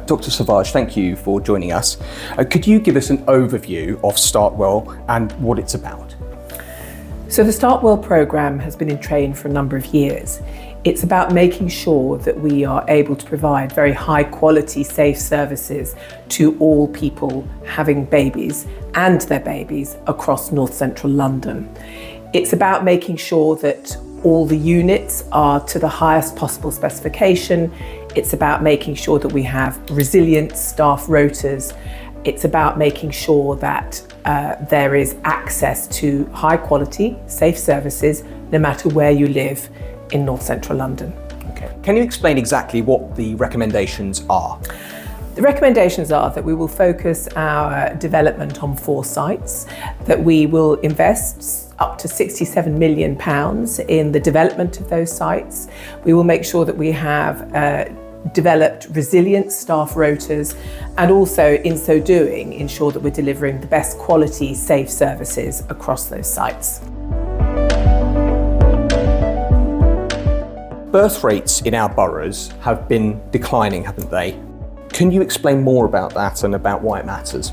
Dr. Sauvage, thank you for joining us. Could you give us an overview of Start Well and what it's about? So the Start Well programme has been in train for a number of years. It's about making sure that we are able to provide very high quality, safe services to all people having babies and their babies across North Central London. It's about making sure that all the units are to the highest possible specification. It's about making sure that we have resilient staff rotas. It's about making sure that there is access to high quality, safe services, no matter where you live in North Central London. Okay. Can you explain exactly what the recommendations are? The recommendations are that we will focus our development on 4 sites, that we will invest up to £67 million in the development of those sites. We will make sure that we have developed resilient staff rotas, and also in so doing ensure that we're delivering the best quality, safe services across those sites. Birth rates in our boroughs have been declining, haven't they? Can you explain more about that and about why it matters?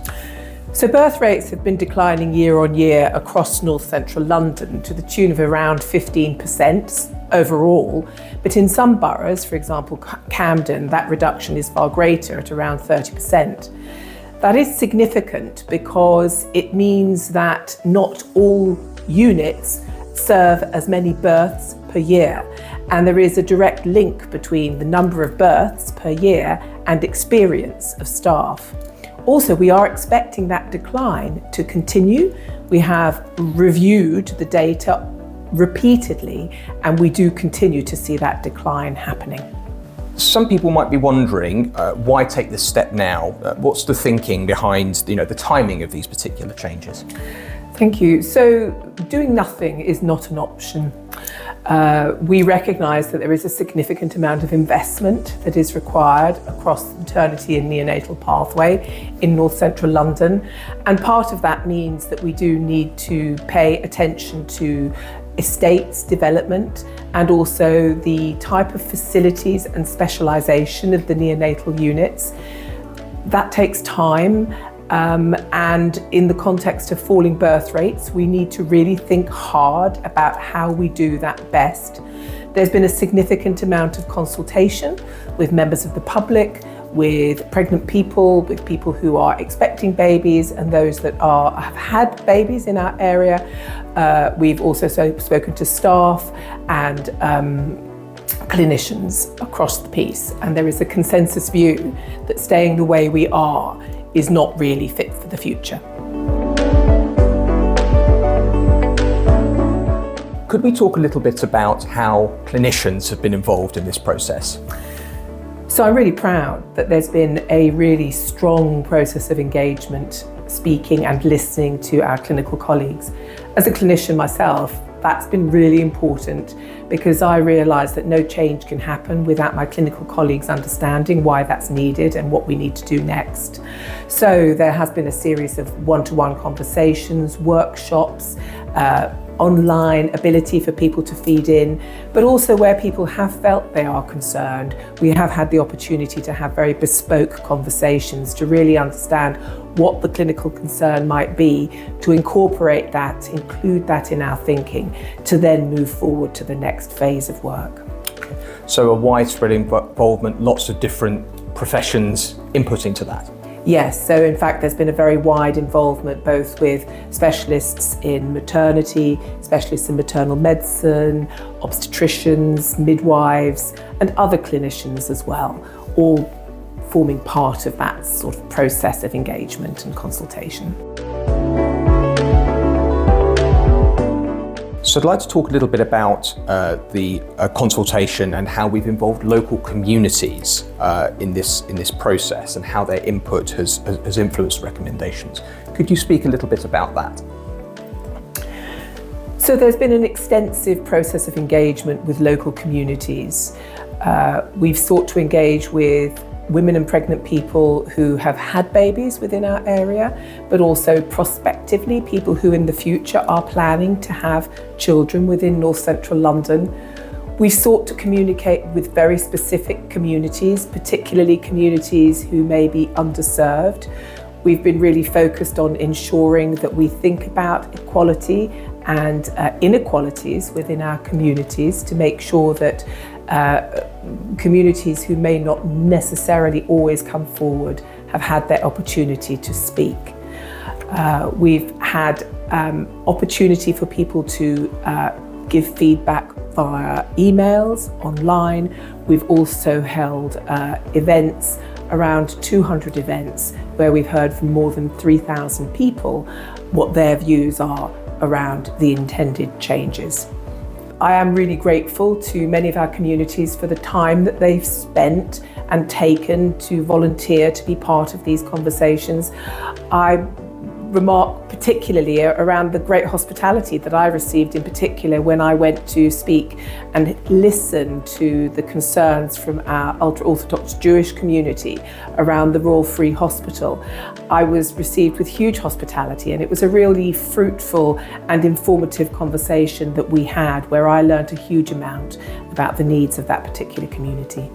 So birth rates have been declining year on year across North Central London to the tune of around 15% overall. But in some boroughs, for example Camden, that reduction is far greater at around 30%. That is significant because it means that not all units serve as many births per year. And there is a direct link between the number of births per year and experience of staff. Also, we are expecting that decline to continue. We have reviewed the data repeatedly, and we do continue to see that decline happening. Some people might be wondering, why take this step now? What's the thinking behind the timing of these particular changes? Thank you. So doing nothing is not an option. We recognise that there is a significant amount of investment that is required across the maternity and neonatal pathway in North Central London, and part of that means that we do need to pay attention to estates development and also the type of facilities and specialisation of the neonatal units. That takes time. And in the context of falling birth rates, we need to really think hard about how we do that best. There's been a significant amount of consultation with members of the public, with pregnant people, with people who are expecting babies and those that have had babies in our area. We've also spoken to staff and clinicians across the piece, and there is a consensus view that staying the way we are is not really fit for the future. Could we talk a little bit about how clinicians have been involved in this process? So I'm really proud that there's been a really strong process of engagement, speaking and listening to our clinical colleagues. As a clinician myself, that's been really important because I realise that no change can happen without my clinical colleagues understanding why that's needed and what we need to do next. So there has been a series of one-to-one conversations, workshops, online ability for people to feed in, but also where people have felt they are concerned, we have had the opportunity to have very bespoke conversations to really understand what the clinical concern might be, to incorporate that, include that in our thinking, to then move forward to the next phase of work. So a widespread involvement, lots of different professions inputting to that. Yes, so in fact there's been a very wide involvement both with specialists in maternity, specialists in maternal medicine, obstetricians, midwives and other clinicians as well, all forming part of that sort of process of engagement and consultation. So I'd like to talk a little bit about the consultation and how we've involved local communities in this process and how their input has influenced recommendations. Could you speak a little bit about that? So there's been an extensive process of engagement with local communities. We've sought to engage with women and pregnant people who have had babies within our area, but also prospectively people who in the future are planning to have children within North Central London. We sought to communicate with very specific communities, particularly communities who may be underserved. We've been really focused on ensuring that we think about equality and inequalities within our communities to make sure that communities who may not necessarily always come forward have had their opportunity to speak. We've had opportunity for people to give feedback via emails, online. We've also held events, around 200 events, where we've heard from more than 3,000 people what their views are around the intended changes. I am really grateful to many of our communities for the time that they've spent and taken to volunteer to be part of these conversations. I remark particularly around the great hospitality that I received, in particular when I went to speak and listen to the concerns from our ultra-Orthodox Jewish community around the Royal Free Hospital. I was received with huge hospitality, and it was a really fruitful and informative conversation that we had, where I learned a huge amount about the needs of that particular community.